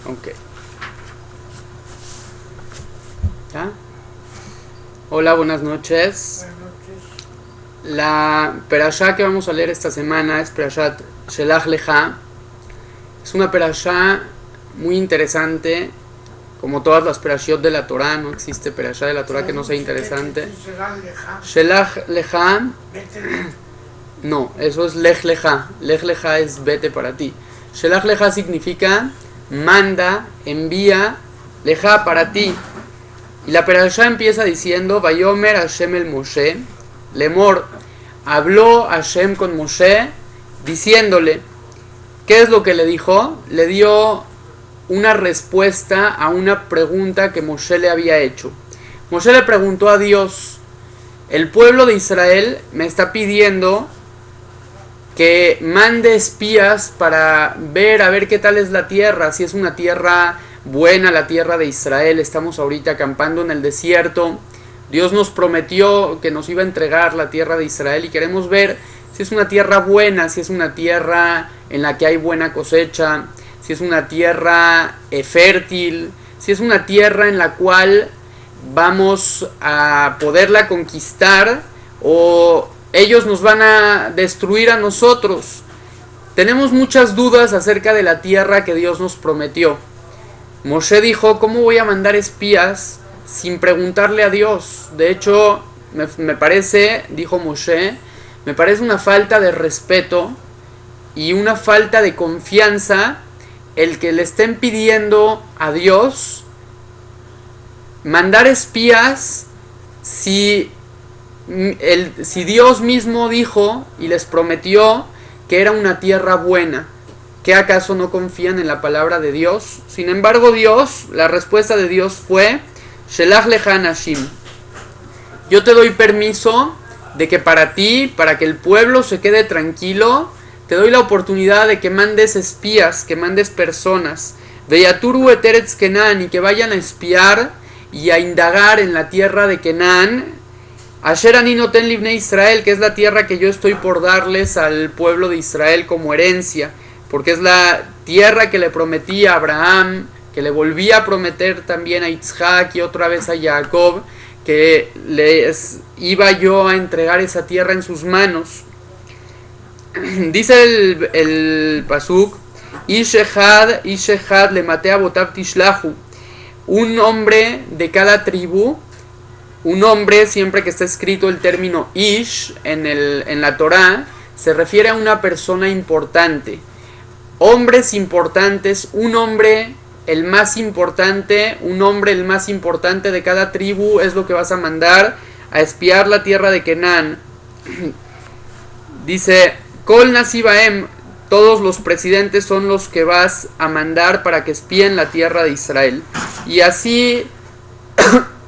Ok. ¿Ya? Hola, buenas noches. Buenas noches. La perashá que vamos a leer esta semana es Perashat Shelach Lecha. Es una perashá muy interesante, como todas las perashiot de la Torah. No existe perashá de la Torah que no sea interesante. Shelach Lecha, no, eso es Lech Lecha. Lech Lecha es vete para ti. Shelach Lecha significa manda, envía, Lecha para ti. Y la perashá empieza diciendo: Vayomer Hashem el Moshe, Lemor, habló Hashem con Moshe, diciéndole, ¿qué es lo que le dijo? Le dio una respuesta a una pregunta que Moshe le había hecho. Moshe le preguntó a Dios: el pueblo de Israel me está pidiendo que mande espías para ver a ver qué tal es la tierra, si es una tierra buena la tierra de Israel. Estamos ahorita acampando en el desierto. Dios nos prometió que nos iba a entregar la tierra de Israel y queremos ver si es una tierra buena, si es una tierra en la que hay buena cosecha, si es una tierra fértil, si es una tierra en la cual vamos a poderla conquistar o ellos nos van a destruir a nosotros. Tenemos muchas dudas acerca de la tierra que Dios nos prometió. Moshe dijo: ¿cómo voy a mandar espías sin preguntarle a Dios? De hecho, me parece, dijo Moshe, me parece una falta de respeto y una falta de confianza el que le estén pidiendo a Dios mandar espías si Dios mismo dijo y les prometió que era una tierra buena. ¿Qué acaso no confían en la palabra de Dios? Sin embargo, la respuesta de Dios fue: Shelach lecha anashim. Yo te doy permiso de que para ti, para que el pueblo se quede tranquilo, te doy la oportunidad de que mandes espías, que mandes personas. Veyaturu et eretz Kenan, y que vayan a espiar y a indagar en la tierra de Kenan. Asher ani noten libnei Israel, que es la tierra que yo estoy por darles al pueblo de Israel como herencia, porque es la tierra que le prometí a Abraham, que le volví a prometer también a Isaac y otra vez a Jacob, que les iba yo a entregar esa tierra en sus manos. Dice el pasuk: Ish echad le maté a botab tishlahu. Un hombre de cada tribu. Un hombre, siempre que está escrito el término Ish en la Torah, se refiere a una persona importante. Hombres importantes, un hombre el más importante de cada tribu es lo que vas a mandar a espiar la tierra de Kenan. Dice: Kol Nasibaem, todos los presidentes son los que vas a mandar para que espíen la tierra de Israel. Y así,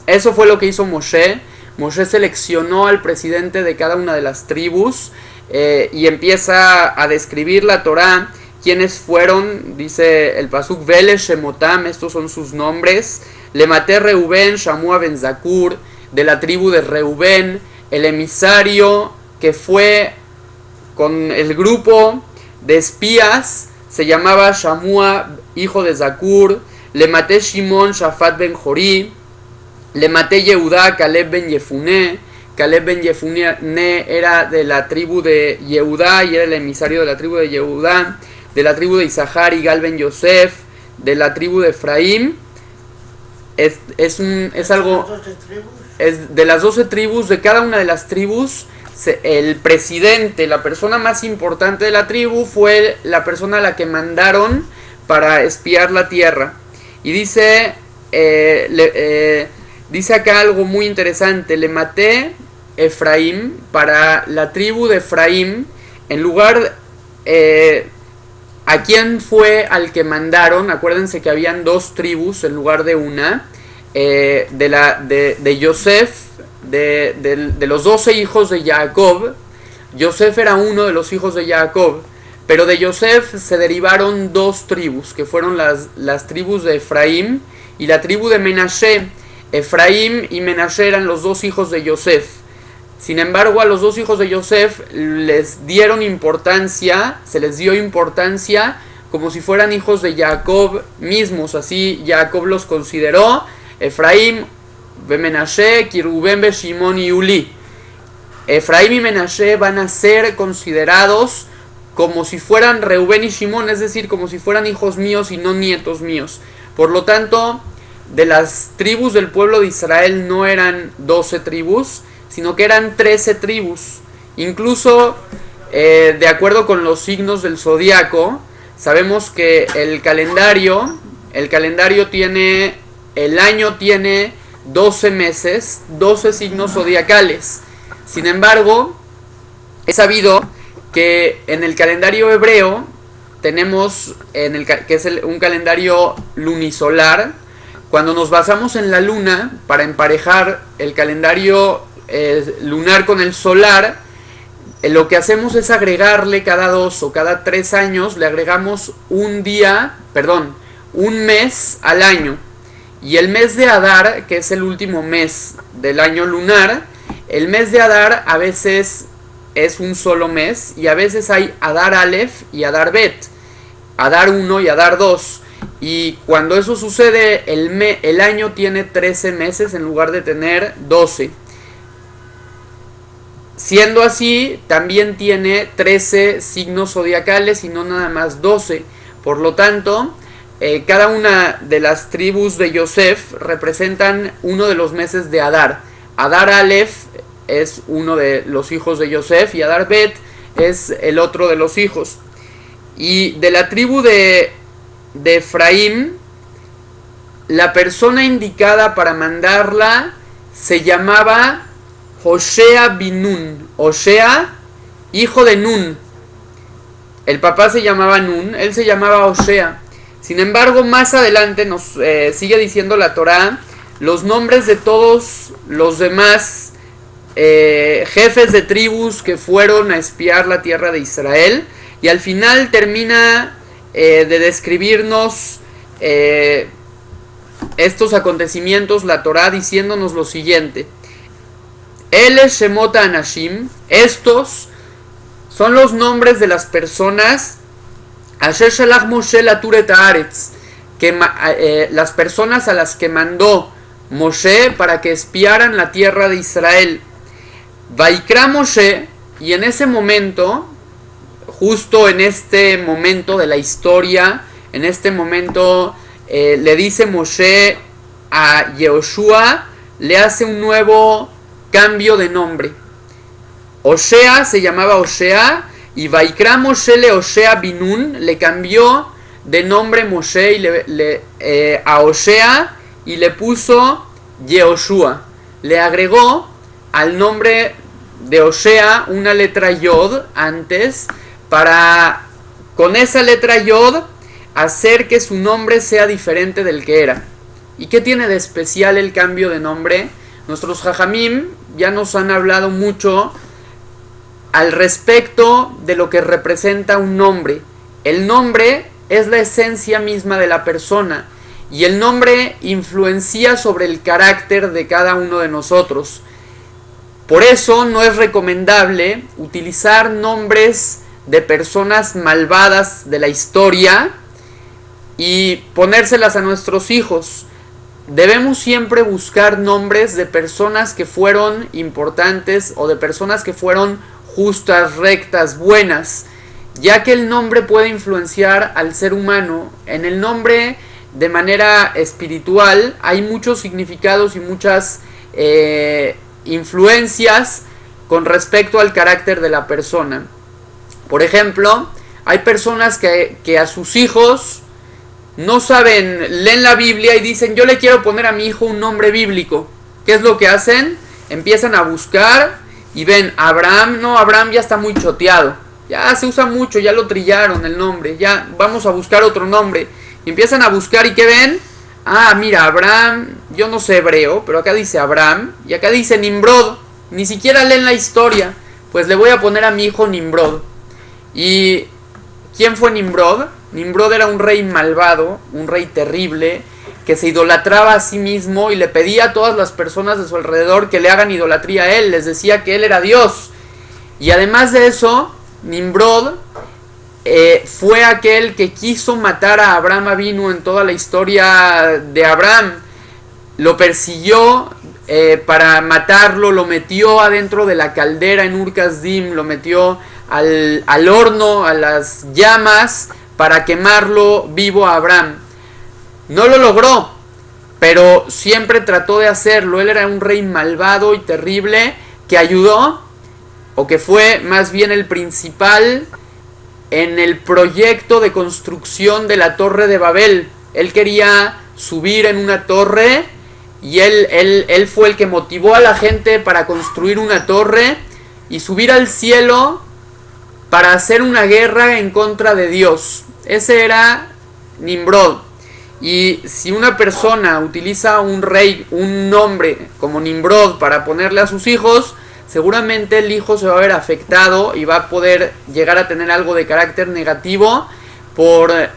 eso fue lo que hizo Moshe. Moshe seleccionó al presidente de cada una de las tribus y empieza a describir la Torah. ¿Quiénes fueron? Dice el pasuk: Vele Shemotam, estos son sus nombres. Le maté Reubén, Shamua ben Zakur, de la tribu de Reubén, el emisario que fue con el grupo de espías se llamaba Shamua, hijo de Zakur. Le maté Shimon, Shafat ben Jorí. Le maté Yehudá, Caleb ben Yefuné. Caleb ben Yefuné era de la tribu de Yehudá y era el emisario de la tribu de Yehudá. De la tribu de Isahar, Igal ben Yosef. De la tribu de Efraín. Es algo... Es de las 12 tribus, de cada una de las tribus, el presidente, la persona más importante de la tribu, fue la persona a la que mandaron para espiar la tierra. Y dice, dice acá algo muy interesante: le maté Efraín, para la tribu de Efraín, en lugar... ¿a quién fue al que mandaron? Acuérdense que habían 2 tribus en lugar de una. De Yosef, de los 12 hijos de Jacob. Yosef era uno de los hijos de Jacob, pero de Yosef se derivaron 2 tribus, que fueron las tribus de Efraín y la tribu de Menashe. Efraín y Menashe eran los 2 hijos de Yosef. Sin embargo, a los 2 hijos de Yosef les dieron importancia, se les dio importancia como si fueran hijos de Jacob mismos. Así Jacob los consideró: Efraín, Menashe, Kirubén, Shimón y Uli. Efraín y Menashe van a ser considerados como si fueran Reubén y Shimón, es decir, como si fueran hijos míos y no nietos míos. Por lo tanto, de las tribus del pueblo de Israel no eran 12 tribus, sino que eran 13 tribus. Incluso, de acuerdo con los signos del zodiaco, sabemos que el calendario tiene, el año tiene 12 meses, 12 signos zodiacales. Sin embargo, es sabido que en el calendario hebreo tenemos, que es un calendario lunisolar. Cuando nos basamos en la luna para emparejar el calendario lunar con el solar, lo que hacemos es agregarle cada 2 o cada 3 años, le agregamos un mes al año. Y el mes de Adar, que es el último mes del año lunar, el mes de Adar a veces es un solo mes, y a veces hay Adar Aleph y Adar Bet, Adar 1 y Adar 2. Y cuando eso sucede, el año tiene 13 meses en lugar de tener 12. Siendo así, también tiene 13 signos zodiacales y no nada más 12. Por lo tanto, cada una de las tribus de Yosef representan uno de los meses de Adar. Adar Aleph es uno de los hijos de Yosef y Adar Bet es el otro de los hijos. Y de la tribu de Efraín, la persona indicada para mandarla se llamaba Hoshea bin Nun. Hoshea, hijo de Nun. El papá se llamaba Nun, él se llamaba Hoshea. Sin embargo, más adelante nos sigue diciendo la Torá los nombres de todos los demás jefes de tribus que fueron a espiar la tierra de Israel. Y al final termina de describirnos estos acontecimientos la Torá diciéndonos lo siguiente: El Shemot Anashim, estos son los nombres de las personas Asher Shalach Moshe Latur et Haaretz, las personas a las que mandó Moshe para que espiaran la tierra de Israel. Vaikra Moshe, y en ese momento, justo en este momento de la historia, en este momento le dice Moshe a Yehoshua, le hace un nuevo cambio de nombre. Hoshea se llamaba Hoshea, y Vaikra Moshe le Hoshea bin Nun, le cambió de nombre Moshe a Hoshea y le puso Yehoshua. Le agregó al nombre de Hoshea una letra Yod antes, para con esa letra Yod hacer que su nombre sea diferente del que era. ¿Y qué tiene de especial el cambio de nombre? Nuestros Jajamim ya nos han hablado mucho al respecto de lo que representa un nombre. El nombre es la esencia misma de la persona, y el nombre influencia sobre el carácter de cada uno de nosotros. Por eso no es recomendable utilizar nombres de personas malvadas de la historia y ponérselas a nuestros hijos. Debemos siempre buscar nombres de personas que fueron importantes o de personas que fueron justas, rectas, buenas, ya que el nombre puede influenciar al ser humano. En el nombre, de manera espiritual, hay muchos significados y muchas influencias con respecto al carácter de la persona. Por ejemplo, hay personas que a sus hijos no saben, leen la Biblia y dicen: yo le quiero poner a mi hijo un nombre bíblico. ¿Qué es lo que hacen? Empiezan a buscar y ven, Abraham, no, Abraham ya está muy choteado, ya se usa mucho, ya lo trillaron el nombre, ya vamos a buscar otro nombre. Y empiezan a buscar, ¿y qué ven? Ah, mira, Abraham, yo no sé hebreo, pero acá dice Abraham, y acá dice Nimrod, ni siquiera leen la historia, pues le voy a poner a mi hijo Nimrod. ¿Y quién fue Nimrod? Nimrod era un rey malvado, un rey terrible, que se idolatraba a sí mismo y le pedía a todas las personas de su alrededor que le hagan idolatría a él, les decía que él era Dios. Y además de eso, Nimrod fue aquel que quiso matar a Abraham Avinu en toda la historia de Abraham. Lo persiguió para matarlo, lo metió adentro de la caldera en Ur Kasdim, lo metió al horno, a las llamas, para quemarlo vivo a Abraham. No lo logró, pero siempre trató de hacerlo. Él era un rey malvado y terrible que ayudó, o que fue más bien el principal en el proyecto de construcción de la Torre de Babel. Él quería subir en una torre y él fue el que motivó a la gente para construir una torre y subir al cielo para hacer una guerra en contra de Dios. Ese era Nimrod. Y si una persona utiliza un rey, un nombre como Nimrod para ponerle a sus hijos, seguramente el hijo se va a ver afectado y va a poder llegar a tener algo de carácter negativo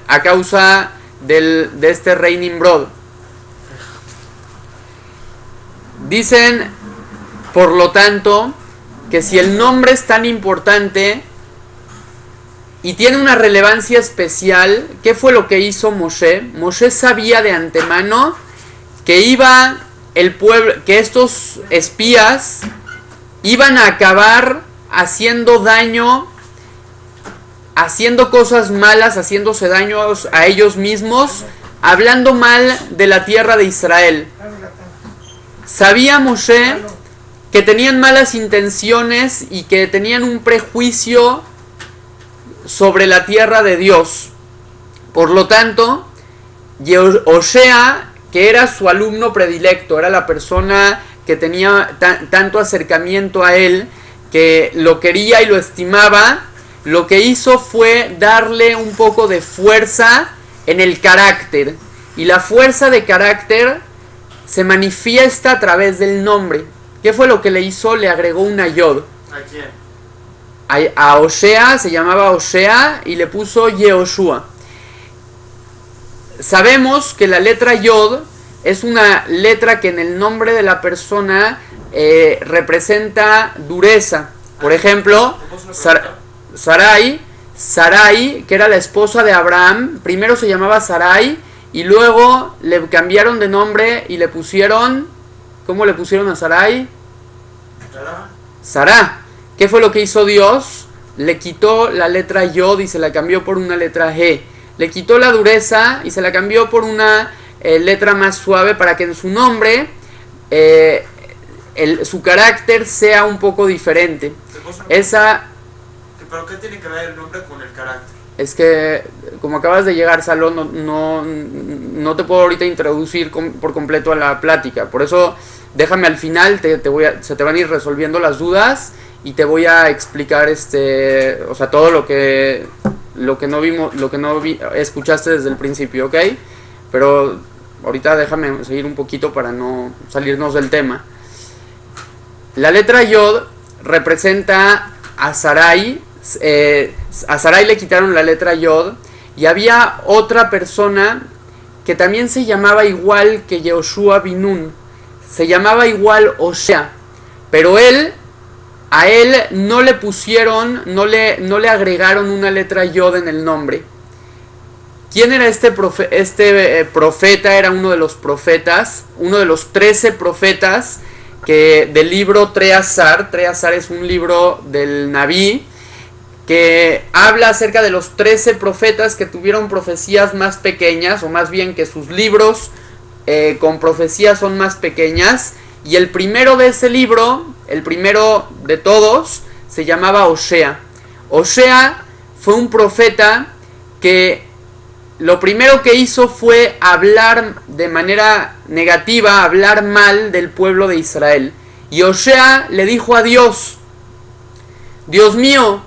a causa de este rey Nimrod. Dicen, por lo tanto, que si el nombre es tan importante y tiene una relevancia especial, ¿qué fue lo que hizo Moshe? Moshe sabía de antemano que que estos espías iban a acabar haciendo daño, haciendo cosas malas, haciéndose daños a ellos mismos, hablando mal de la tierra de Israel. Sabía Moshe que tenían malas intenciones y que tenían un prejuicio sobre la tierra de Dios. Por lo tanto, Hoshea, que era su alumno predilecto, era la persona que tenía tanto acercamiento a él, que lo quería y lo estimaba, lo que hizo fue darle un poco de fuerza en el carácter. Y la fuerza de carácter se manifiesta a través del nombre. ¿Qué fue lo que le hizo? Le agregó una yod. ¿A quién? A Hoshea, se llamaba Hoshea, y le puso Yehoshua. Sabemos que la letra yod es una letra que en el nombre de la persona representa dureza. Por ejemplo, Sarai, que era la esposa de Abraham, primero se llamaba Sarai y luego le cambiaron de nombre y le pusieron, ¿cómo le pusieron a Sarai? Sará. ¿Qué fue lo que hizo Dios? Le quitó la letra yod y se la cambió por una letra he. Le quitó la dureza y se la cambió por una letra más suave para que en su nombre su carácter sea un poco diferente. ¿Pero qué tiene que ver el nombre con el carácter? Es que como acabas de llegar, Salón, no te puedo ahorita introducir por completo a la plática. Por eso déjame al final, se te van a ir resolviendo las dudas y te voy a explicar todo lo que escuchaste desde el principio, ¿ok? Pero ahorita déjame seguir un poquito para no salirnos del tema. La letra yod representa a Sarai. A Sarai le quitaron la letra yod y había otra persona que también se llamaba igual que Yehoshua Binun, se llamaba igual Hoshea, pero a él no le pusieron, no le agregaron una letra yod en el nombre. ¿Quién era este profeta? Era uno de los profetas, uno de los 13 profetas del libro Treasar. Treasar es un libro del Naví que habla acerca de los 13 profetas que tuvieron profecías más pequeñas, o más bien que sus libros con profecías son más pequeñas. Y el primero de ese libro, el primero de todos, se llamaba Hoshea. Hoshea fue un profeta que lo primero que hizo fue hablar de manera negativa, hablar mal del pueblo de Israel. Y Hoshea le dijo a Dios: Dios mío,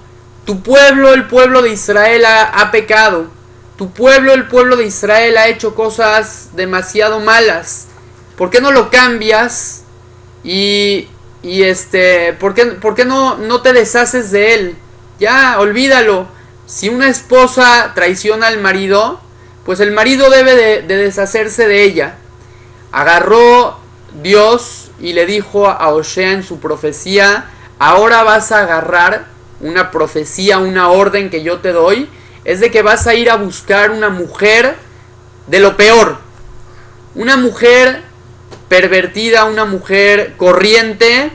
tu pueblo, el pueblo de Israel, ha pecado. Tu pueblo, el pueblo de Israel, ha hecho cosas demasiado malas. ¿Por qué no lo cambias? ¿Por qué no te deshaces de él? Ya, olvídalo. Si una esposa traiciona al marido, pues el marido debe de deshacerse de ella. Agarró Dios y le dijo a Hoshea en su profecía: ahora vas a agarrar una profecía, una orden que yo te doy, es de que vas a ir a buscar una mujer de lo peor, una mujer pervertida, una mujer corriente,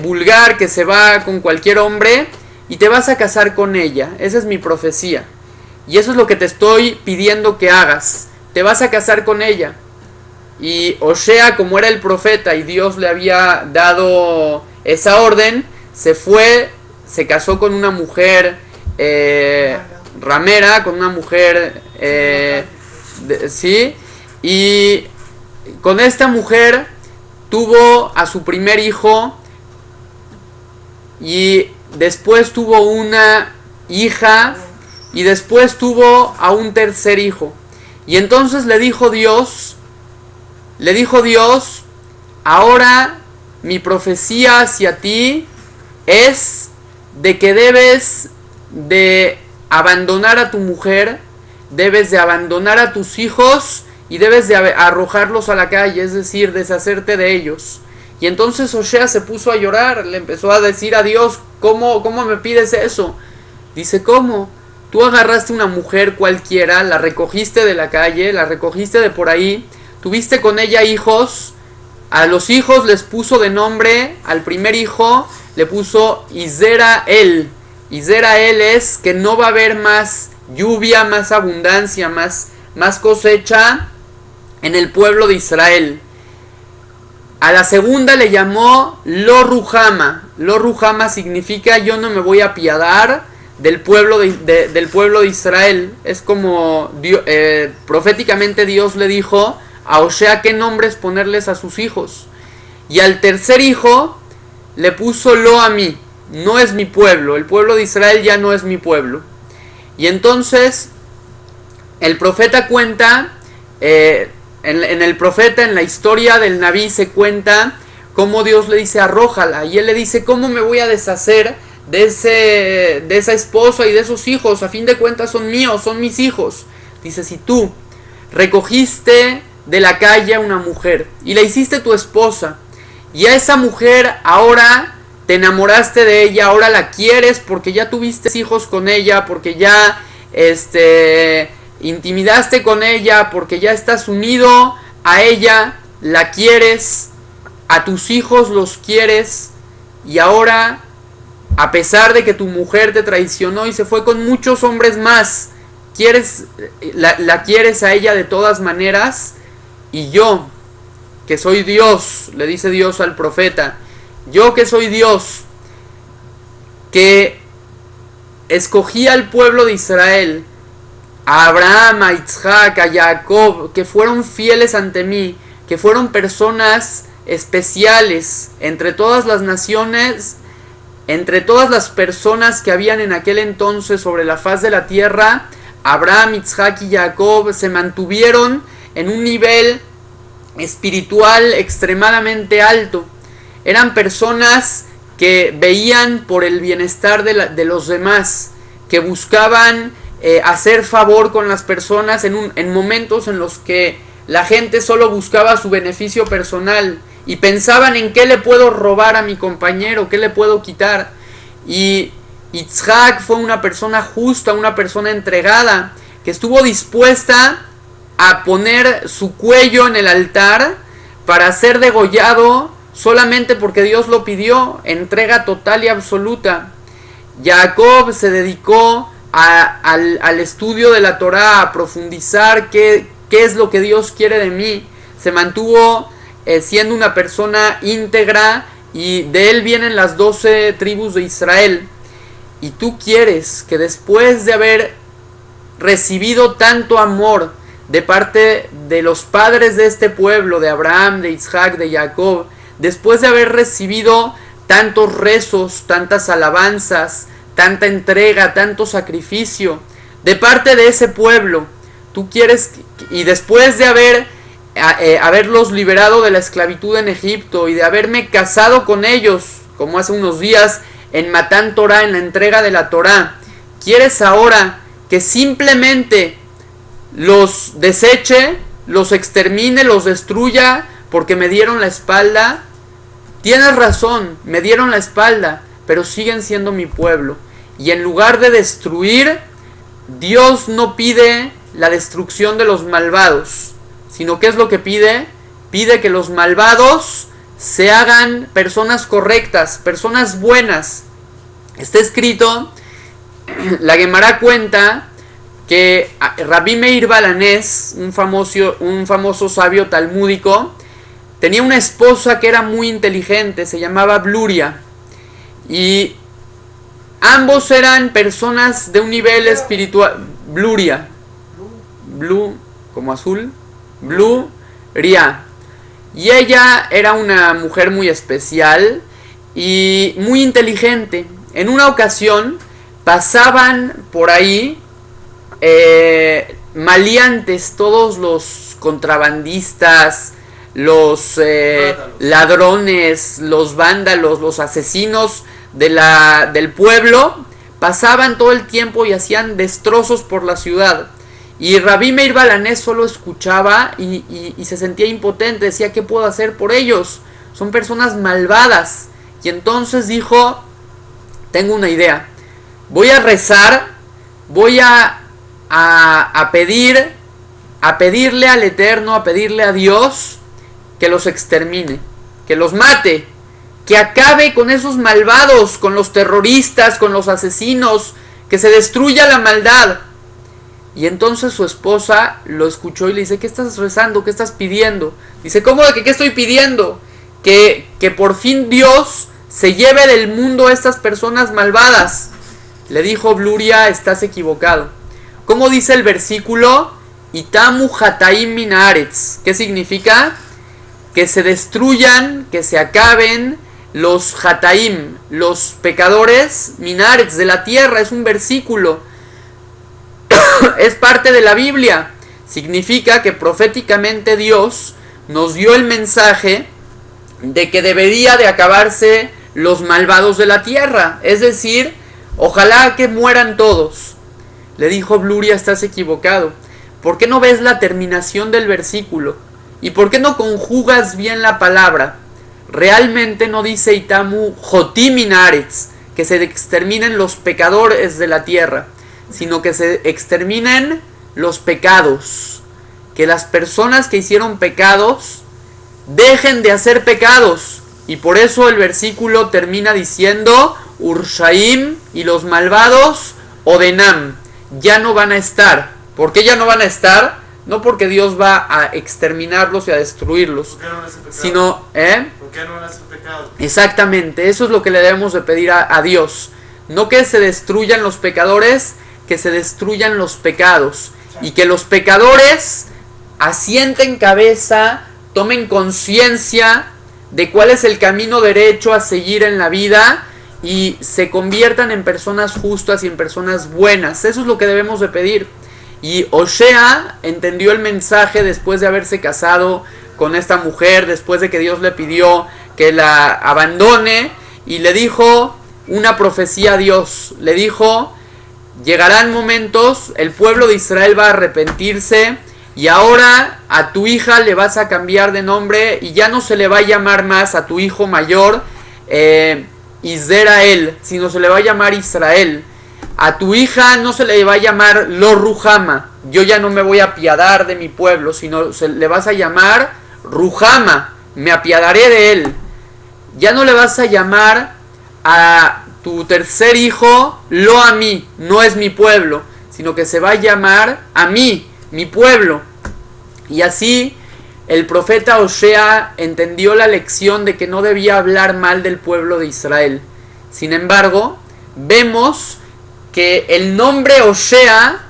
vulgar, que se va con cualquier hombre, y te vas a casar con ella. Esa es mi profecía, y eso es lo que te estoy pidiendo que hagas. Te vas a casar con ella. Y Osea, como era el profeta y Dios le había dado esa orden, se fue, se casó con una mujer ramera, con una mujer ¿sí? Y con esta mujer tuvo a su primer hijo, y después tuvo una hija, y después tuvo a un tercer hijo. Y entonces le dijo Dios, ahora mi profecía hacia ti es de que debes de abandonar a tu mujer, debes de abandonar a tus hijos y debes de arrojarlos a la calle, es decir, deshacerte de ellos. Y entonces Osea se puso a llorar, le empezó a decir a Dios, ¿cómo me pides eso? Dice, ¿cómo? Tú agarraste una mujer cualquiera, la recogiste de la calle, la recogiste de por ahí, tuviste con ella hijos, a los hijos les puso de nombre, al primer hijo le puso Izrael. Izrael es que no va a haber más lluvia, más abundancia, más cosecha en el pueblo de Israel. A la segunda le llamó Lo Ruhama. Lo Ruhama significa yo no me voy a apiadar del pueblo de Israel. Es como proféticamente Dios le dijo a Osea qué nombres ponerles a sus hijos. Y al tercer hijo le puso Lo Amí. No es mi pueblo, el pueblo de Israel ya no es mi pueblo. Y entonces el profeta cuenta, en el profeta, en la historia del Naví se cuenta cómo Dios le dice arrójala, y él le dice, ¿cómo me voy a deshacer de esa esposa y de esos hijos? A fin de cuentas son míos, son mis hijos. Dice, si tú recogiste de la calle a una mujer y la hiciste tu esposa, y a esa mujer ahora te enamoraste de ella, ahora la quieres porque ya tuviste hijos con ella, porque ya intimidaste con ella, porque ya estás unido a ella, la quieres, a tus hijos los quieres, y ahora, a pesar de que tu mujer te traicionó y se fue con muchos hombres más, la quieres a ella de todas maneras. Y yo, que soy Dios, le dice Dios al profeta, yo que soy Dios, que escogí al pueblo de Israel, a Abraham, a Isaac, a Jacob, que fueron fieles ante mí, que fueron personas especiales entre todas las naciones, entre todas las personas que habían en aquel entonces sobre la faz de la tierra. Abraham, Isaac y Jacob se mantuvieron en un nivel espiritual extremadamente alto. Eran personas que veían por el bienestar de los demás, que buscaban hacer favor con las personas en momentos en los que la gente solo buscaba su beneficio personal y pensaban en qué le puedo robar a mi compañero, qué le puedo quitar. Y Isaac fue una persona justa, una persona entregada, que estuvo dispuesta a poner su cuello en el altar para ser degollado solamente porque Dios lo pidió, entrega total y absoluta. Jacob se dedicó al estudio de la Torá, a profundizar qué es lo que Dios quiere de mí. Se mantuvo siendo una persona íntegra, y de él vienen las 12 tribus de Israel. Y tú quieres que después de haber recibido tanto amor de parte de los padres de este pueblo, de Abraham, de Isaac, de Jacob, después de haber recibido tantos rezos, tantas alabanzas, tanta entrega, tanto sacrificio de parte de ese pueblo, tú quieres, y después de haberlos liberado de la esclavitud en Egipto y de haberme casado con ellos, como hace unos días en Matán Torah, en la entrega de la Torah, quieres ahora que simplemente los deseche, los extermine, los destruya porque me dieron la espalda. Tienes razón, me dieron la espalda, pero siguen siendo mi pueblo. Y en lugar de destruir, Dios no pide la destrucción de los malvados, sino ¿qué es lo que pide? Pide que los malvados se hagan personas correctas, personas buenas. Está escrito, la Gemara cuenta que Rabbi Meir Balanés, un famoso sabio talmúdico, tenía una esposa que era muy inteligente, se llamaba Bluria, y ambos eran personas de un nivel espiritual. Bluria, blue como azul, Bluria, y ella era una mujer muy especial y muy inteligente. En una ocasión pasaban por ahí maleantes, todos los contrabandistas, los ladrones, los vándalos, los asesinos del pueblo, pasaban todo el tiempo y hacían destrozos por la ciudad. Y Rabbi Meir Balanés solo escuchaba y se sentía impotente, decía, ¿qué puedo hacer por ellos? Son personas malvadas. Y entonces dijo, tengo una idea, voy a rezar, voy a pedirle al Eterno, a pedirle a Dios que los extermine, que los mate, que acabe con esos malvados, con los terroristas, con los asesinos, que se destruya la maldad. Y entonces su esposa lo escuchó y le dice, ¿qué estás rezando? ¿Qué estás pidiendo? Dice, ¿cómo de que qué estoy pidiendo? Que por fin Dios se lleve del mundo a estas personas malvadas. Le dijo Bluria, estás equivocado. ¿Cómo dice el versículo? Itamu hataim min haaretz. ¿Qué significa? Que se destruyan, que se acaben los hataim, los pecadores min haaretz, de la tierra. Es un versículo. Es parte de la Biblia. Significa que proféticamente Dios nos dio el mensaje de que debería de acabarse los malvados de la tierra. Es decir, ojalá que mueran todos. Le dijo Bluria, estás equivocado. ¿Por qué no ves la terminación del versículo? ¿Y por qué no conjugas bien la palabra? Realmente no dice Itamu jotim min haaretz, que se exterminen los pecadores de la tierra, sino que se exterminen los pecados. Que las personas que hicieron pecados dejen de hacer pecados. Y por eso el versículo termina diciendo Urshaim, y los malvados Odenam, ya no van a estar. ¿Por qué ya no van a estar? No porque Dios va a exterminarlos y a destruirlos, sino ¿por qué no van a hacer pecado? Exactamente, eso es lo que le debemos de pedir a Dios. No que se destruyan los pecadores, que se destruyan los pecados. Y que los pecadores asienten cabeza, tomen conciencia de cuál es el camino derecho a seguir en la vida y se conviertan en personas justas y en personas buenas. Eso es lo que debemos de pedir. Y Oshea entendió el mensaje después de haberse casado con esta mujer, después de que Dios le pidió que la abandone, y le dijo una profecía a Dios. Le dijo, llegarán momentos, el pueblo de Israel va a arrepentirse, y ahora a tu hija le vas a cambiar de nombre, y ya no se le va a llamar más a tu hijo mayor Israel, sino se le va a llamar Israel. A tu hija no se le va a llamar Lo Ruhama, yo ya no me voy a apiadar de mi pueblo, sino le vas a llamar Ruhama, me apiadaré de él. Ya no le vas a llamar a tu tercer hijo Lo a mí, no es mi pueblo, sino que se va a llamar a mí, mi pueblo. Y así el profeta Oshea entendió la lección de que no debía hablar mal del pueblo de Israel. Sin embargo, vemos que el nombre Oshea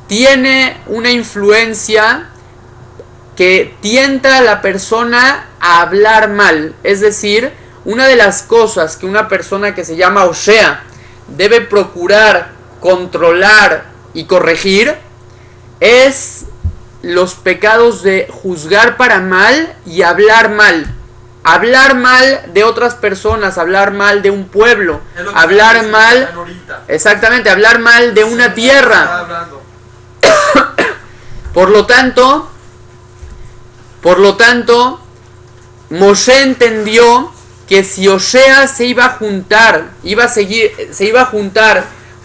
tiene una influencia que tienta a la persona a hablar mal. Es decir, una de las cosas que una persona que se llama Oshea debe procurar, controlar y corregir es los pecados de juzgar para mal y hablar mal. Hablar mal de otras personas, hablar mal de un pueblo, hablar mal, exactamente, hablar mal de una tierra. Por lo tanto, Moshe entendió que si Oshea se iba a juntar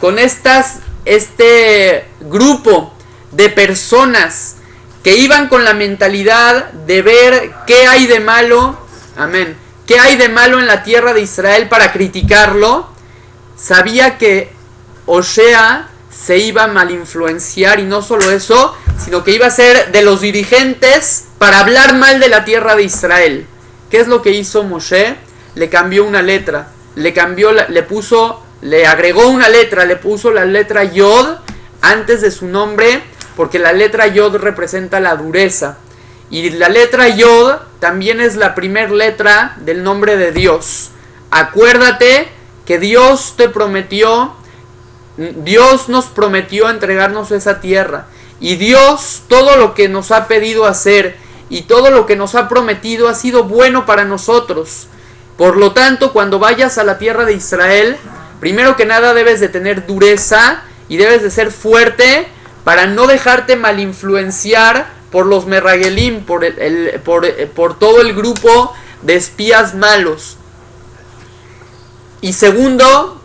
con este grupo de personas que iban con la mentalidad de ver qué hay de malo, amén, qué hay de malo en la tierra de Israel para criticarlo, sabía que Hoshea se iba a malinfluenciar, y no solo eso, sino que iba a ser de los dirigentes para hablar mal de la tierra de Israel. ¿Qué es lo que hizo Moshe? Le cambió una letra, le agregó una letra, le puso la letra Yod antes de su nombre, porque la letra Yod representa la dureza, y la letra Yod también es la primera letra del nombre de Dios. Acuérdate que Dios nos prometió entregarnos esa tierra, y Dios todo lo que nos ha pedido hacer y todo lo que nos ha prometido ha sido bueno para nosotros. Por lo tanto, cuando vayas a la tierra de Israel, primero que nada debes de tener dureza y debes de ser fuerte para no dejarte malinfluenciar por los merragelim, por todo el grupo de espías malos. Y segundo,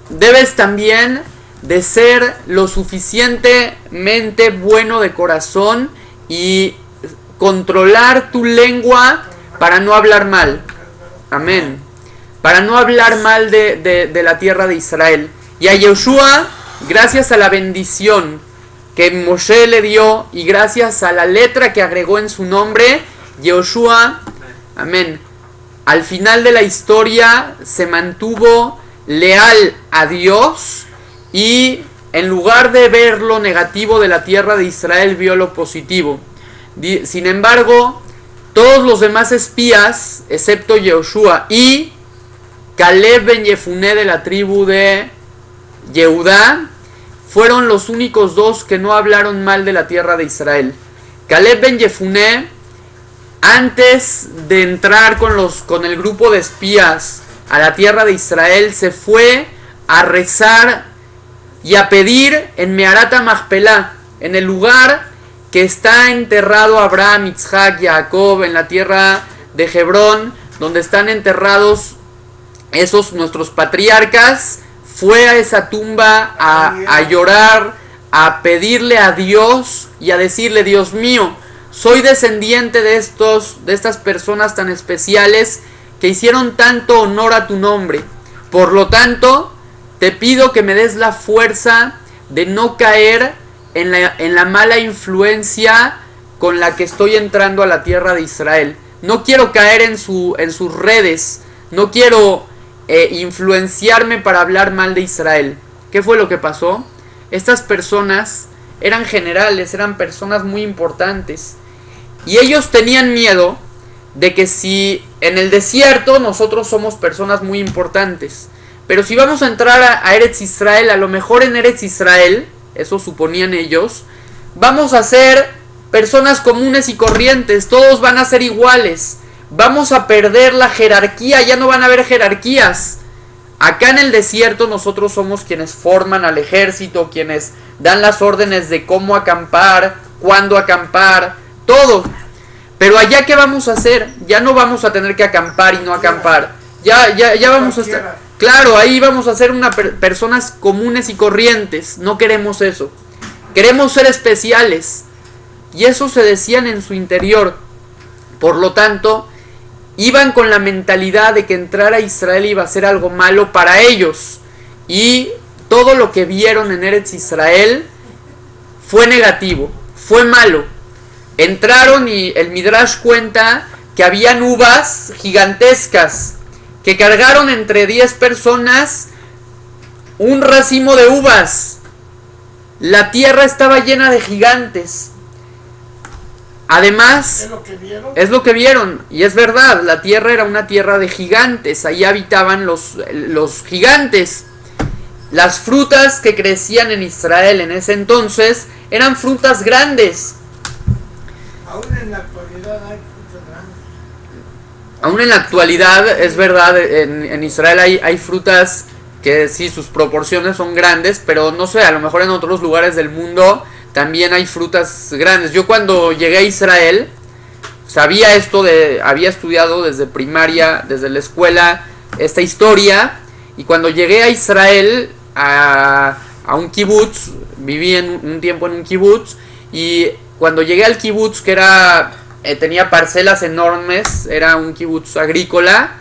debes también de ser lo suficientemente bueno de corazón y controlar tu lengua para no hablar mal. Amén. Para no hablar mal de la tierra de Israel. Y a Yoshua, gracias a la bendición que Moshe le dio y gracias a la letra que agregó en su nombre, Yoshua, amén, al final de la historia se mantuvo leal a Dios, y en lugar de ver lo negativo de la tierra de Israel, vio lo positivo. Sin embargo, todos los demás espías, excepto Yoshua y Caleb ben Yefuné de la tribu de Yehudá, fueron los únicos dos que no hablaron mal de la tierra de Israel. Caleb ben Yefuné, antes de entrar con el grupo de espías a la tierra de Israel, se fue a rezar y a pedir en Meharat HaMachpelah, en el lugar que está enterrado Abraham, Isaac, Jacob, en la tierra de Hebrón, donde están enterrados esos nuestros patriarcas. Fue a esa tumba a llorar, a pedirle a Dios y a decirle: Dios mío, soy descendiente de estas personas tan especiales que hicieron tanto honor a tu nombre. Por lo tanto, te pido que me des la fuerza de no caer en la mala influencia con la que estoy entrando a la tierra de Israel. No quiero caer en sus redes, no quiero influenciarme para hablar mal de Israel. ¿Qué fue lo que pasó? Estas personas eran generales, eran personas muy importantes, y ellos tenían miedo de que si en el desierto nosotros somos personas muy importantes, pero si vamos a entrar a Eretz Israel, a lo mejor en Eretz Israel, eso suponían ellos, vamos a ser personas comunes y corrientes, todos van a ser iguales, vamos a perder la jerarquía, ya no van a haber jerarquías. Acá en el desierto nosotros somos quienes forman al ejército, quienes dan las órdenes de cómo acampar, cuándo acampar, todo. Pero allá, ¿qué vamos a hacer? Ya no vamos a tener que acampar y no acampar. Ya vamos a estar... Claro, ahí vamos a ser personas comunes y corrientes. No queremos eso. Queremos ser especiales. Y eso se decían en su interior. Por lo tanto, iban con la mentalidad de que entrar a Israel iba a ser algo malo para ellos. Y todo lo que vieron en Eretz Israel fue negativo, fue malo. Entraron y el Midrash cuenta que habían uvas gigantescas que cargaron entre 10 personas un racimo de uvas. La tierra estaba llena de gigantes. Además, es lo que vieron, y es verdad, la tierra era una tierra de gigantes, ahí habitaban los gigantes. Las frutas que crecían en Israel en ese entonces eran frutas grandes. Aún en la actualidad hay frutas grandes. Aún en la actualidad, es verdad, en Israel hay frutas que sí, sus proporciones son grandes, pero no sé, a lo mejor en otros lugares del mundo también hay frutas grandes. Yo cuando llegué a Israel, sabía había estudiado desde primaria, desde la escuela, esta historia, y cuando llegué a Israel, a un kibutz, viví un tiempo en un kibutz, y cuando llegué al kibutz, que tenía parcelas enormes, era un kibutz agrícola,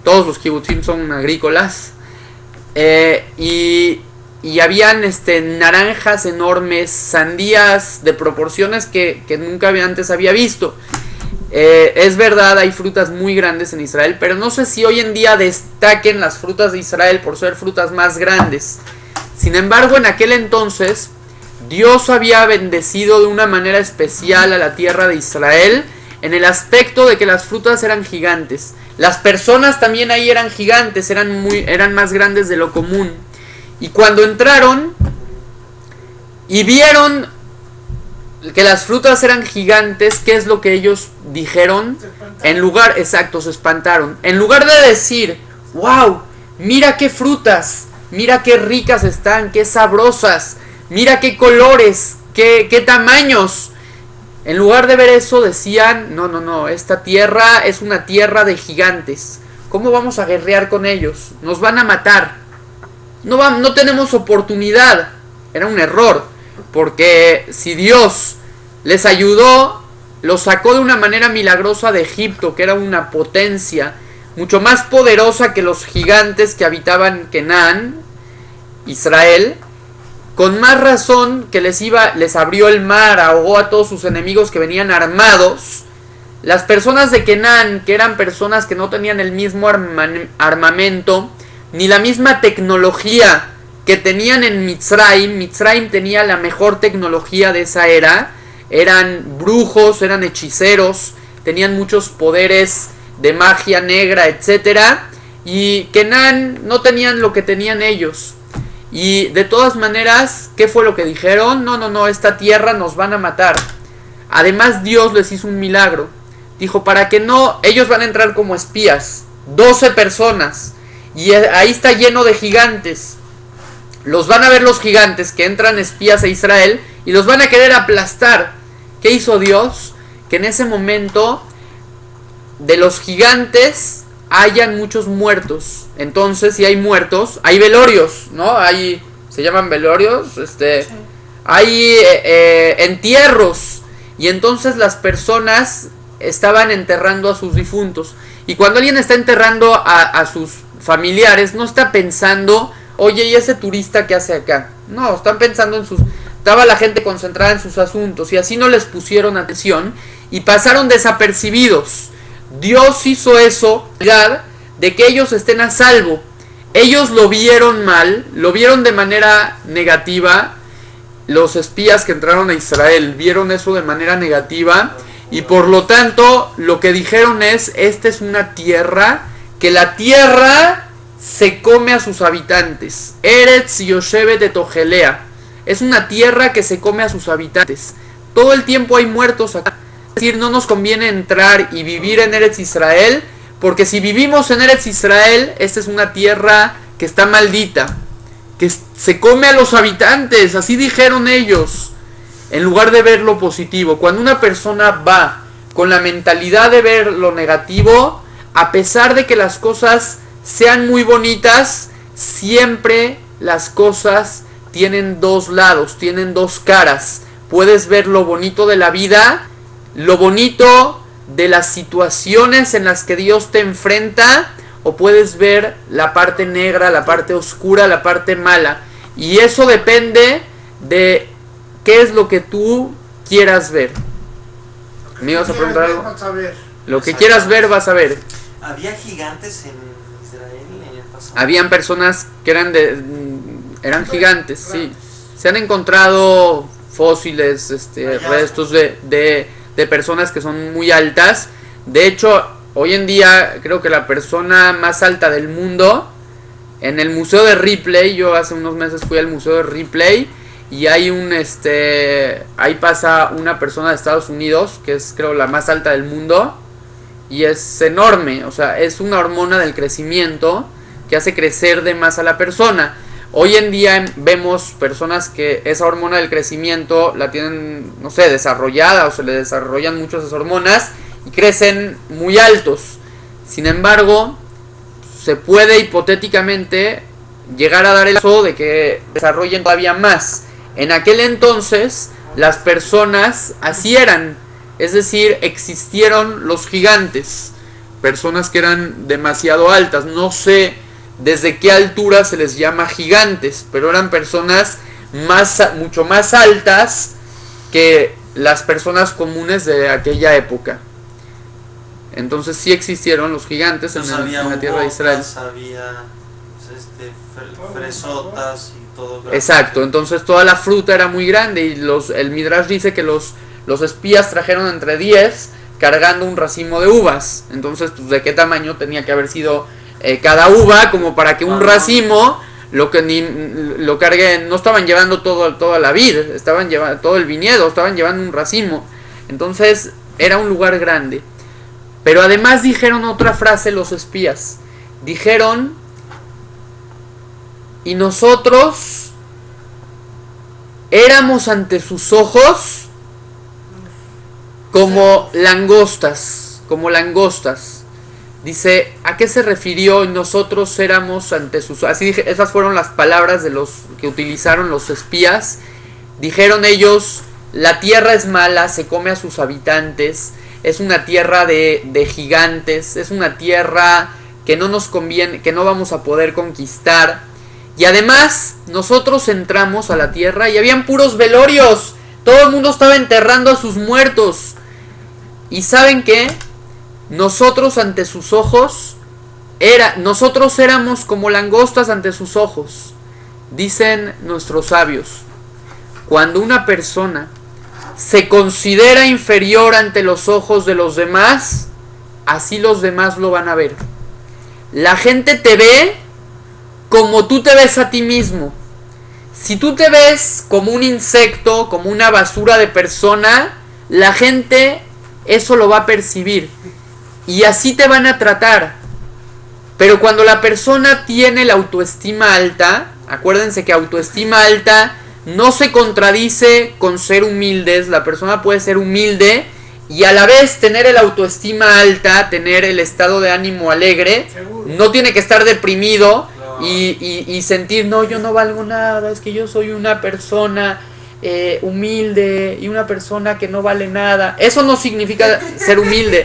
todos los kibutzim son agrícolas, y habían naranjas enormes, sandías de proporciones que nunca antes había visto. Es verdad, hay frutas muy grandes en Israel, pero no sé si hoy en día destaquen las frutas de Israel por ser frutas más grandes. Sin embargo, en aquel entonces, Dios había bendecido de una manera especial a la tierra de Israel en el aspecto de que las frutas eran gigantes. Las personas también ahí eran gigantes, eran más grandes de lo común. Y cuando entraron y vieron que las frutas eran gigantes, ¿qué es lo que ellos dijeron? Se espantaron. En lugar de decir, wow, mira qué frutas, mira qué ricas están, qué sabrosas, mira qué colores, qué tamaños. En lugar de ver eso decían, no, esta tierra es una tierra de gigantes. ¿Cómo vamos a guerrear con ellos? Nos van a matar. No tenemos oportunidad. Era un error, porque si Dios les ayudó, los sacó de una manera milagrosa de Egipto, que era una potencia mucho más poderosa que los gigantes que habitaban Canaán, Israel, con más razón que les abrió el mar, ahogó a todos sus enemigos que venían armados. Las personas de Canaán, que eran personas que no tenían el mismo armamento, ni la misma tecnología que tenían en Mitzrayim. Mitzrayim tenía la mejor tecnología de esa era. Eran brujos, eran hechiceros, tenían muchos poderes de magia negra, etc. Y Canaán no tenían lo que tenían ellos. Y de todas maneras, ¿qué fue lo que dijeron? No, esta tierra nos van a matar. Además, Dios les hizo un milagro. Dijo, para que no, ellos van a entrar como espías, 12 personas, y ahí está lleno de gigantes. Los van a ver los gigantes que entran espías a Israel y los van a querer aplastar. ¿Qué hizo Dios? Que en ese momento de los gigantes hayan muchos muertos. Entonces, si hay muertos, hay velorios, ¿no? Se llaman velorios, sí. Hay entierros. Y entonces las personas estaban enterrando a sus difuntos. Y cuando alguien está enterrando a sus familiares, no está pensando, oye, ¿y ese turista qué hace acá? No, están pensando estaba la gente concentrada en sus asuntos, y así no les pusieron atención y pasaron desapercibidos. Dios hizo eso, de que ellos estén a salvo. Ellos lo vieron mal, lo vieron de manera negativa. Los espías que entraron a Israel vieron eso de manera negativa, y por lo tanto lo que dijeron es, esta es una tierra que la tierra se come a sus habitantes. Eretz Yoshevet Etogelea. Es una tierra que se come a sus habitantes. Todo el tiempo hay muertos acá. Es decir, no nos conviene entrar y vivir en Eretz Israel, porque si vivimos en Eretz Israel, esta es una tierra que está maldita, que se come a los habitantes. Así dijeron ellos, en lugar de ver lo positivo. Cuando una persona va con la mentalidad de ver lo negativo, a pesar de que las cosas sean muy bonitas, siempre las cosas tienen dos lados, tienen dos caras. Puedes ver lo bonito de la vida, lo bonito de las situaciones en las que Dios te enfrenta, o puedes ver la parte negra, la parte oscura, la parte mala. Y eso depende de qué es lo que tú quieras ver. ¿Me ibas a preguntar algo? Lo que quieras ver, vas a ver. ¿Había gigantes en Israel en el pasado? Habían personas que eran gigantes, sí. Se han encontrado fósiles, restos de personas que son muy altas. De hecho, hoy en día creo que la persona más alta del mundo, en el museo de Ripley, yo hace unos meses fui al museo de Ripley, y hay ahí pasa una persona de Estados Unidos que es, creo, la más alta del mundo, y es enorme. O sea, es una hormona del crecimiento que hace crecer de más a la persona. Hoy en día vemos personas que esa hormona del crecimiento la tienen, no sé, desarrollada, o se le desarrollan mucho esas hormonas y crecen muy altos. Sin embargo, se puede hipotéticamente llegar a dar el paso de que desarrollen todavía más. En aquel entonces las personas así eran, es decir, existieron los gigantes, personas que eran demasiado altas. No sé desde qué altura se les llama gigantes, pero eran personas mucho más altas que las personas comunes de aquella época. Entonces sí existieron los gigantes en la tierra de Israel. Había fresotas y todo. Exacto, entonces toda la fruta era muy grande y el Midrash dice que los espías trajeron entre 10 cargando un racimo de uvas. Entonces, pues, ¿de qué tamaño tenía que haber sido cada uva como para que un racimo lo carguen? No estaban llevando toda la vid, estaban llevando todo el viñedo, estaban llevando un racimo. Entonces era un lugar grande. Pero además dijeron otra frase los espías. Dijeron: y nosotros éramos ante sus ojos como langostas. Dice, ¿a qué se refirió? Y nosotros éramos ante sus ojos. Así dije, esas fueron las palabras de los que utilizaron los espías. Dijeron ellos: la tierra es mala, se come a sus habitantes. Es una tierra de gigantes, es una tierra que no nos conviene, que no vamos a poder conquistar. Y además, nosotros entramos a la tierra y habían puros velorios. Todo el mundo estaba enterrando a sus muertos. ¿Y saben qué? Nosotros ante sus ojos, nosotros éramos como langostas ante sus ojos. Dicen nuestros sabios, cuando una persona se considera inferior ante los ojos de los demás, así los demás lo van a ver. La gente te ve como tú te ves a ti mismo. Si tú te ves como un insecto, como una basura de persona, la gente eso lo va a percibir y así te van a tratar. Pero cuando la persona tiene la autoestima alta, acuérdense que autoestima alta no se contradice con ser humildes. La persona puede ser humilde y a la vez tener el autoestima alta, tener el estado de ánimo alegre. No tiene que estar deprimido y sentir, no, yo no valgo nada, es que yo soy una persona humilde y una persona que no vale nada. Eso no significa ser humilde.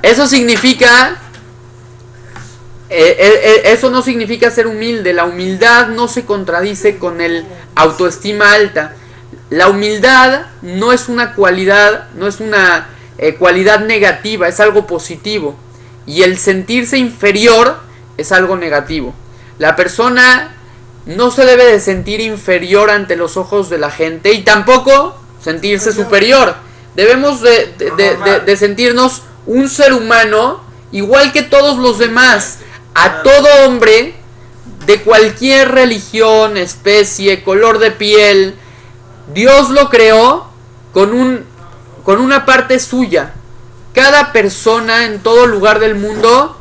Eso significa... eso no significa ser humilde. La humildad no se contradice con el autoestima alta. La humildad no es una cualidad, no es una cualidad negativa, es algo positivo. Y el sentirse inferior es algo negativo. La persona no se debe de sentir inferior ante los ojos de la gente y tampoco sentirse superior. Debemos de sentirnos un ser humano igual que todos los demás. A todo hombre de cualquier religión, especie, color de piel, Dios lo creó con una parte suya. Cada persona en todo lugar del mundo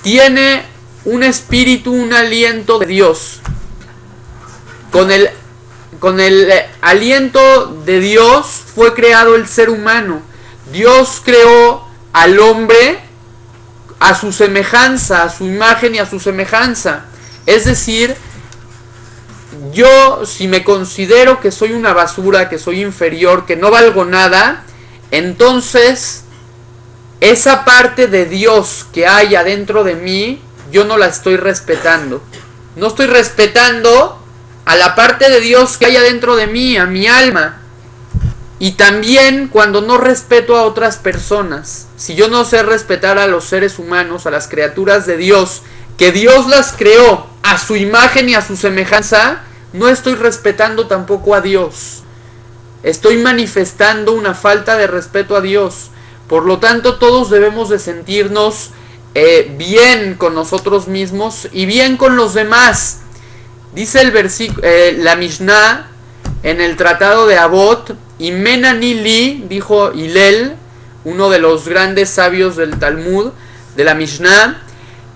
tiene un espíritu, un aliento de Dios. Con el aliento de Dios fue creado el ser humano. Dios creó al hombre a su semejanza, a su imagen y a su semejanza. Es decir, yo si me considero que soy una basura, que soy inferior, que no valgo nada, entonces esa parte de Dios que hay adentro de mí, yo no la estoy respetando. No estoy respetando a la parte de Dios que hay adentro de mí, a mi alma. Y también cuando no respeto a otras personas, si yo no sé respetar a los seres humanos, a las criaturas de Dios, que Dios las creó a su imagen y a su semejanza, no estoy respetando tampoco a Dios. Estoy manifestando una falta de respeto a Dios. Por lo tanto, todos debemos de sentirnos bien con nosotros mismos y bien con los demás. Dice el versículo, la Mishnah en el tratado de Avot, Imen ani li, dijo Hillel, uno de los grandes sabios del Talmud, de la Mishnah,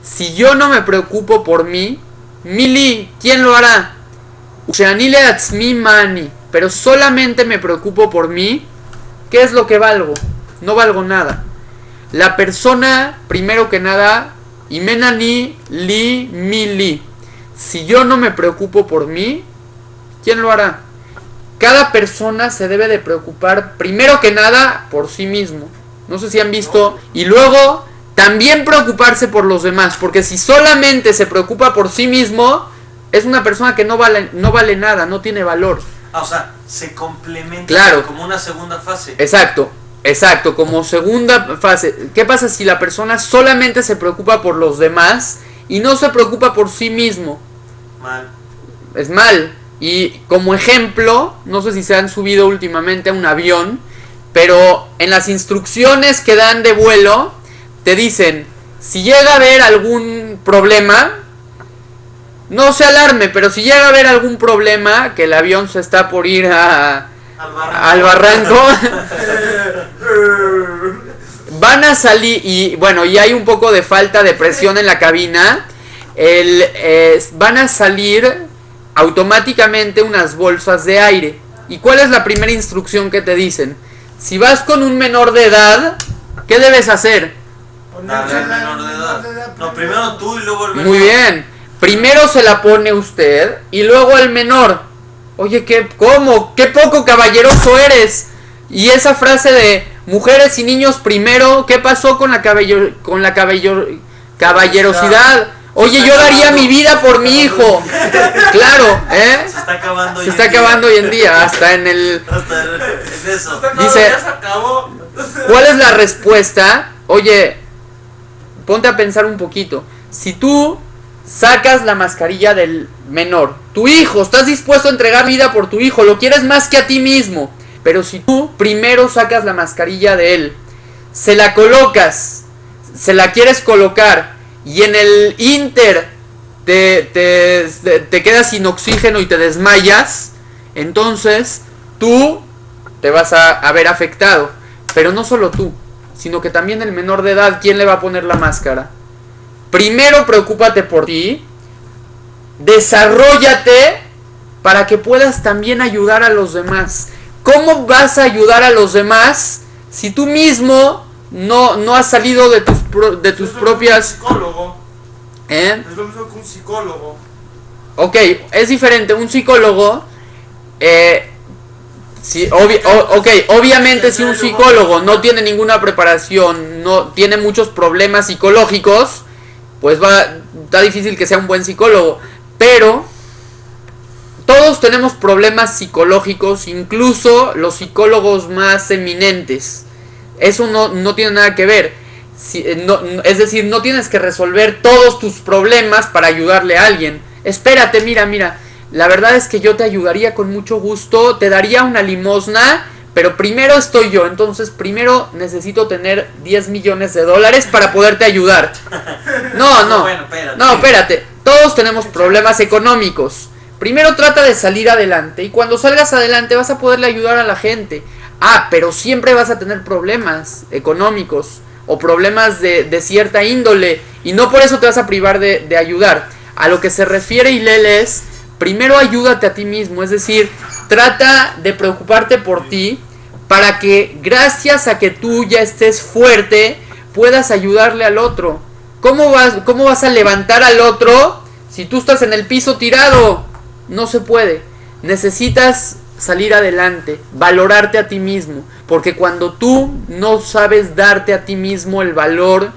si yo no me preocupo por mí, Mili, ¿quién lo hará? Ushani leatzmi mani, pero solamente me preocupo por mí, ¿qué es lo que valgo? No valgo nada. La persona, primero que nada, Imenani li mi li. Si yo no me preocupo por mí, ¿quién lo hará? Cada persona se debe de preocupar primero que nada por sí mismo. No sé si han visto. Y luego también preocuparse por los demás. Porque si solamente se preocupa por sí mismo, es una persona que no vale nada, no tiene valor. O sea, se complementa, claro, como una segunda fase. Exacto, como segunda fase. ¿Qué pasa si la persona solamente se preocupa por los demás y no se preocupa por sí mismo? Mal. Es mal. Y como ejemplo, no sé si se han subido últimamente a un avión, pero en las instrucciones que dan de vuelo, te dicen, si llega a haber algún problema, no se alarme, pero si llega a haber algún problema, que el avión se está por ir al barranco, van a salir, y bueno, y hay un poco de falta de presión en la cabina, van a salir automáticamente unas bolsas de aire. ¿Y cuál es la primera instrucción que te dicen? Si vas con un menor de edad, ¿qué debes hacer? Darle al menor de edad. No, primero tú y luego el menor. Muy bien. Primero se la pone usted y luego el menor. Oye, ¿cómo? ¡Qué poco caballeroso eres! Y esa frase de mujeres y niños primero, ¿qué pasó con la caballerosidad? Oye, yo daría mi vida por mi hijo. Claro, ¿eh? Se está acabando. Se está acabando hoy en día, hasta en el... Hasta en eso. Dice, ¿cuál es la respuesta? Oye, ponte a pensar un poquito. Si tú sacas la mascarilla del menor, tu hijo, estás dispuesto a entregar vida por tu hijo, lo quieres más que a ti mismo. Pero si tú primero sacas la mascarilla de él, se la colocas, se la quieres colocar, y en el inter te quedas sin oxígeno y te desmayas, entonces tú te vas a ver afectado. Pero no solo tú, sino que también el menor de edad, ¿quién le va a poner la máscara? Primero preocúpate por ti, desarróllate para que puedas también ayudar a los demás. ¿Cómo vas a ayudar a los demás si tú mismo no has salido de tus propias... Psicólogo. ¿Eh? Es lo mismo que un psicólogo. Ok, es diferente. Un psicólogo... obviamente si un psicólogo no tiene ninguna preparación, no tiene muchos problemas psicológicos, pues está difícil que sea un buen psicólogo. Pero todos tenemos problemas psicológicos, incluso los psicólogos más eminentes. Eso no tiene nada que ver. Es decir, no tienes que resolver todos tus problemas para ayudarle a alguien. Espérate, mira. La verdad es que yo te ayudaría con mucho gusto, te daría una limosna, pero primero estoy yo. Entonces primero necesito tener 10 millones de dólares para poderte ayudar. No, espérate. Todos tenemos problemas económicos. Primero trata de salir adelante, y cuando salgas adelante vas a poderle ayudar a la gente. Pero siempre vas a tener problemas económicos o problemas de cierta índole, y no por eso te vas a privar de ayudar. A lo que se refiere Hillel es, primero ayúdate a ti mismo, es decir, trata de preocuparte por ti para que gracias a que tú ya estés fuerte puedas ayudarle al otro. ¿Cómo vas a levantar al otro si tú estás en el piso tirado? No se puede. Necesitas salir adelante, valorarte a ti mismo, porque cuando tú no sabes darte a ti mismo el valor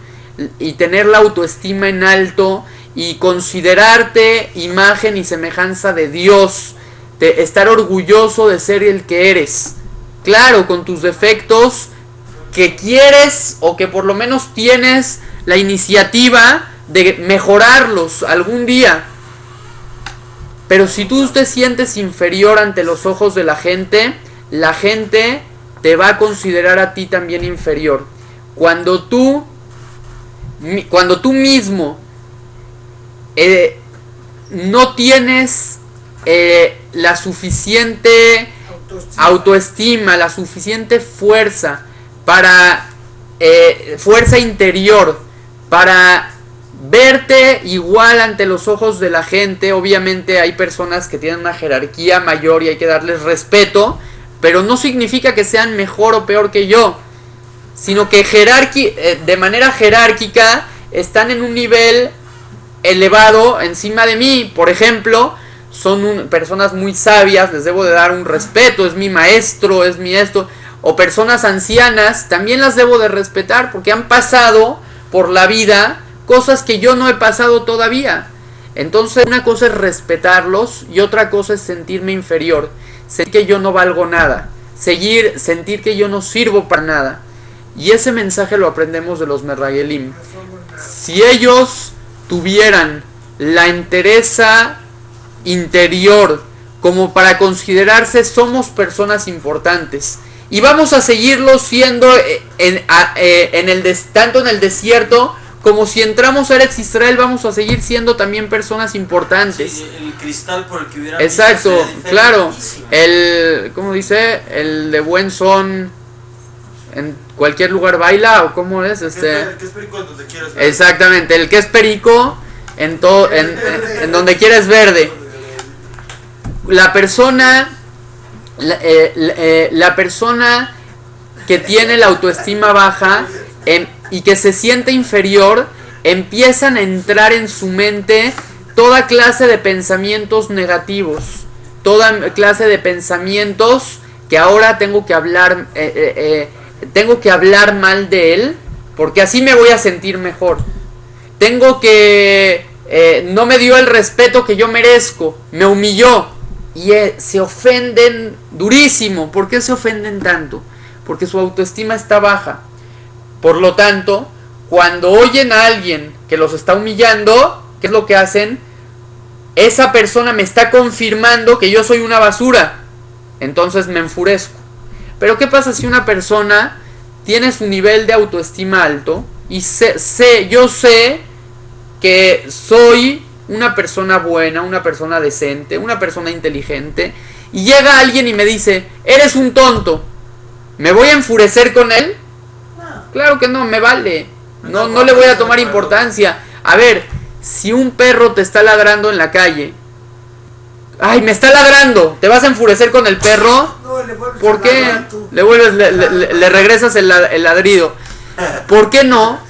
y tener la autoestima en alto y considerarte imagen y semejanza de Dios, estar orgulloso de ser el que eres, claro, con tus defectos que quieres o que por lo menos tienes la iniciativa de mejorarlos algún día. Pero si tú te sientes inferior ante los ojos de la gente te va a considerar a ti también inferior. Cuando tú mismo no tienes la suficiente autoestima, la suficiente fuerza fuerza interior para verte igual ante los ojos de la gente. Obviamente hay personas que tienen una jerarquía mayor y hay que darles respeto, pero no significa que sean mejor o peor que yo, sino que de manera jerárquica están en un nivel elevado encima de mí. Por ejemplo, son personas muy sabias, les debo de dar un respeto, es mi maestro, es mi esto. O personas ancianas, también las debo de respetar porque han pasado por la vida cosas que yo no he pasado todavía. Entonces una cosa es respetarlos y otra cosa es sentirme inferior, sentir que yo no valgo nada, sentir que yo no sirvo para nada. Y ese mensaje lo aprendemos de los Merragelim. Si ellos tuvieran la entereza interior como para considerarse somos personas importantes y vamos a seguirlo siendo tanto en el desierto como si entramos a Eretz Israel, vamos a seguir siendo también personas importantes. Sí, el cristal por el que hubiera exacto, claro. ¿Cómo dice? El de buen son en cualquier lugar baila, o cómo es El que es perico en donde quieras ver. Exactamente, el que es perico en donde quieres verde. La persona que tiene la autoestima baja y que se siente inferior, empiezan a entrar en su mente toda clase de pensamientos negativos, toda clase de pensamientos que ahora tengo que hablar mal de él, porque así me voy a sentir mejor. No me dio el respeto que yo merezco, me humilló. Y se ofenden durísimo. ¿Por qué se ofenden tanto? Porque su autoestima está baja. Por lo tanto, cuando oyen a alguien que los está humillando, ¿qué es lo que hacen? Esa persona me está confirmando que yo soy una basura. Entonces me enfurezco. Pero ¿qué pasa si una persona tiene su nivel de autoestima alto y yo sé que soy una persona buena, una persona decente, una persona inteligente, y llega alguien y me dice, eres un tonto, ¿me voy a enfurecer con él? No. Claro que no, me vale, no le voy a tomar importancia. A ver, si un perro te está ladrando en la calle, ¡ay, me está ladrando! ¿Te vas a enfurecer con el perro? No, le vuelves ¿Por a qué? ladrar tú. Le regresas el ladrido. ¿Por qué no?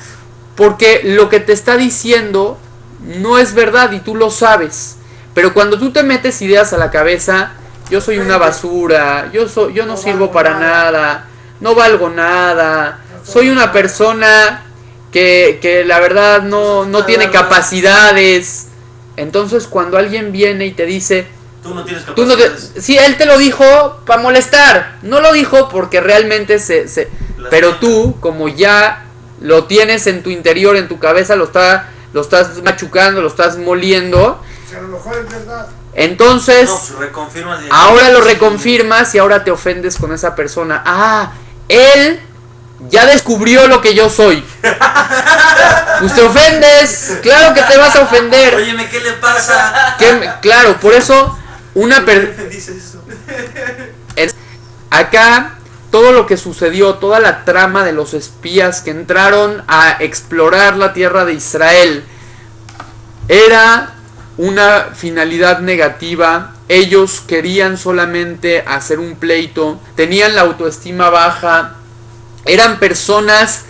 Porque lo que te está diciendo no es verdad y tú lo sabes. Pero cuando tú te metes ideas a la cabeza, yo soy una basura, yo no sirvo para nada, no valgo nada, soy una persona que la verdad no tiene capacidades. Entonces cuando alguien viene y te dice, Tú no tienes capacidades. sí, él te lo dijo para molestar, no lo dijo porque realmente pero tú, como ya lo tienes en tu interior, en tu cabeza, lo estás machucando, lo estás moliendo. Si a lo mejor es verdad. Entonces, Reconfirmas ahora lo reconfirmas y ahora te ofendes con esa persona. Ah, él ya descubrió lo que yo soy. Pues te ofendes, claro que te vas a ofender. Óyeme, ¿qué le pasa? Claro, por eso Dice eso. acá todo lo que sucedió, toda la trama de los espías que entraron a explorar la tierra de Israel, era una finalidad negativa. Ellos querían solamente hacer un pleito, tenían la autoestima baja, eran personas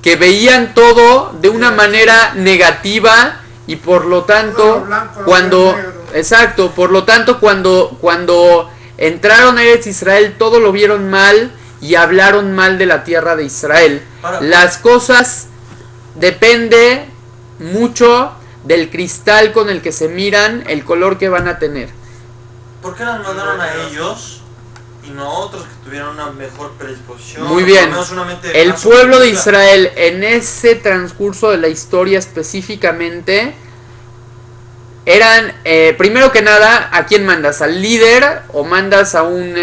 que veían todo de una manera negativa y por lo tanto, cuando entraron a Eretz Israel, todo lo vieron mal y hablaron mal de la tierra de Israel. Las cosas depende mucho del cristal con el que se miran, el color que van a tener. ¿Por qué nos mandaron a ellos y no a otros que tuvieran una mejor predisposición? Muy bien. El pueblo de positiva. Israel en ese transcurso de la historia específicamente eran, primero que nada, ¿a quién mandas? ¿Al líder o mandas a un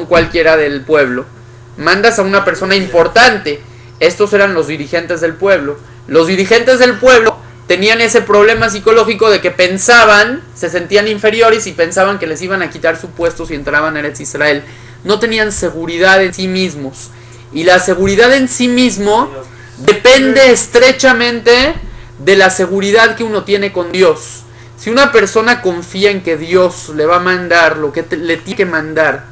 cualquiera del pueblo? Mandas a una persona importante. Estos eran los dirigentes del pueblo. Los dirigentes del pueblo tenían ese problema psicológico de que se sentían inferiores y pensaban que les iban a quitar su puesto si entraban a Eretz Israel. No tenían seguridad en sí mismos. Y la seguridad en sí mismo depende estrechamente de la seguridad que uno tiene con Dios. Si una persona confía en que Dios le va a mandar lo que le tiene que mandar,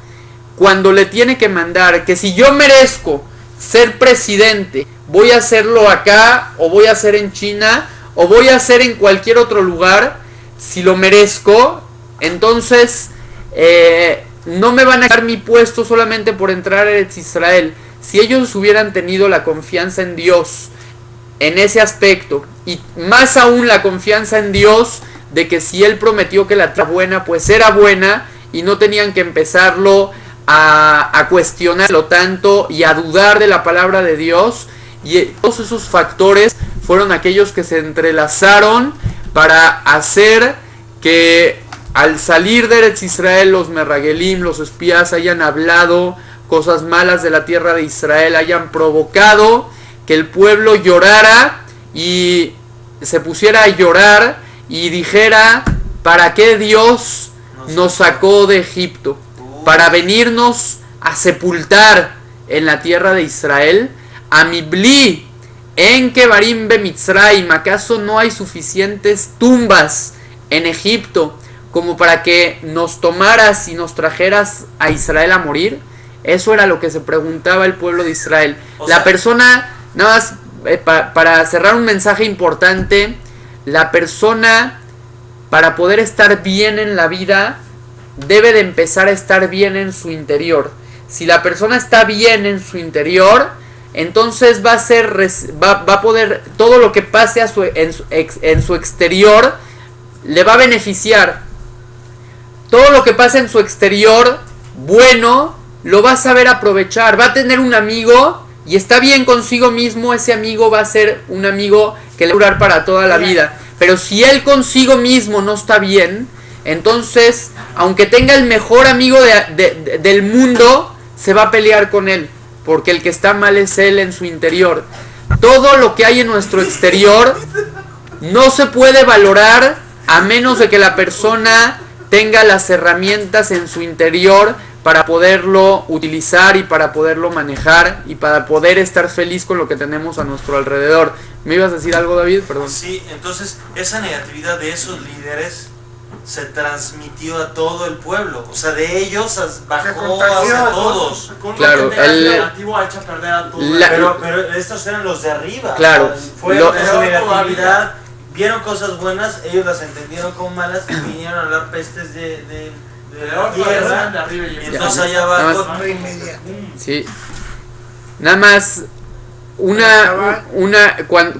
cuando le tiene que mandar, que si yo merezco ser presidente, voy a hacerlo acá, o voy a hacer en China, o voy a hacer en cualquier otro lugar, si lo merezco, entonces no me van a dar mi puesto solamente por entrar a Eretz Israel. Si ellos hubieran tenido la confianza en Dios en ese aspecto, y más aún la confianza en Dios de que si Él prometió que la tierra era buena, pues era buena, y no tenían que empezarlo a cuestionarlo tanto y a dudar de la palabra de Dios, y todos esos factores fueron aquellos que se entrelazaron para hacer que al salir de Eretz Israel los merragelim, los espías, hayan hablado cosas malas de la tierra de Israel, hayan provocado que el pueblo llorara y se pusiera a llorar y dijera: ¿para qué Dios nos sacó de Egipto? ¿Para venirnos a sepultar en la tierra de Israel? Amibli en Kebarim Bemitzrayim, ¿acaso no hay suficientes tumbas en Egipto como para que nos tomaras y nos trajeras a Israel a morir? Eso era lo que se preguntaba el pueblo de Israel. La persona, nada más para cerrar un mensaje importante, la persona, para poder estar bien en la vida, debe de empezar a estar bien en su interior. Si la persona está bien en su interior, entonces va a poder, todo lo que pase en su exterior le va a beneficiar. Todo lo que pase en su exterior bueno lo va a saber aprovechar. Va a tener un amigo y está bien consigo mismo, ese amigo va a ser un amigo que le va a durar para toda la vida. Pero si él consigo mismo no está bien, entonces, aunque tenga el mejor amigo del mundo, se va a pelear con él, porque el que está mal es él en su interior. Todo lo que hay en nuestro exterior no se puede valorar a menos de que la persona tenga las herramientas en su interior para poderlo utilizar y para poderlo manejar y para poder estar feliz con lo que tenemos a nuestro alrededor. ¿Me ibas a decir algo, David? Perdón. Sí, entonces esa negatividad de esos líderes se transmitió a todo el pueblo, o sea, de ellos bajó hacia todos. Claro, el negativo ha hecho perder a todos. Pero estos eran los de arriba. Claro, Fue esa negatividad, vieron cosas buenas, ellos las entendieron como malas y vinieron a hablar pestes de la tierra, de arriba y entonces allá abajo. Sí. Nada más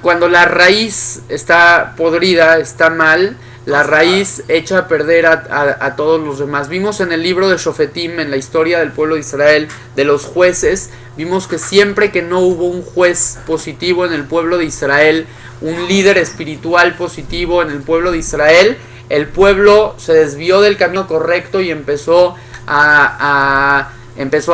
cuando la raíz está podrida, está mal, la raíz echa a perder a todos los demás. Vimos en el libro de Shofetim, en la historia del pueblo de Israel, de los jueces, vimos que siempre que no hubo un juez positivo en el pueblo de Israel, un líder espiritual positivo en el pueblo de Israel, el pueblo se desvió del camino correcto y empezó a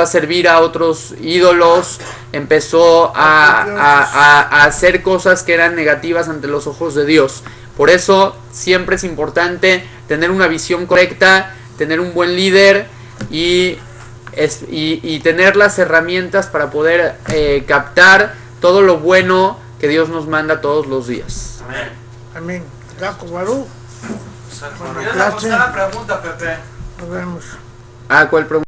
servir a otros ídolos, empezó a hacer cosas que eran negativas ante los ojos de Dios. Por eso siempre es importante tener una visión correcta, tener un buen líder y tener las herramientas para poder captar todo lo bueno que Dios nos manda todos los días. Amén. Amén. Gracias, Baruch. Mira la pregunta, Pepe. Nos vemos. ¿Cuál pregunta?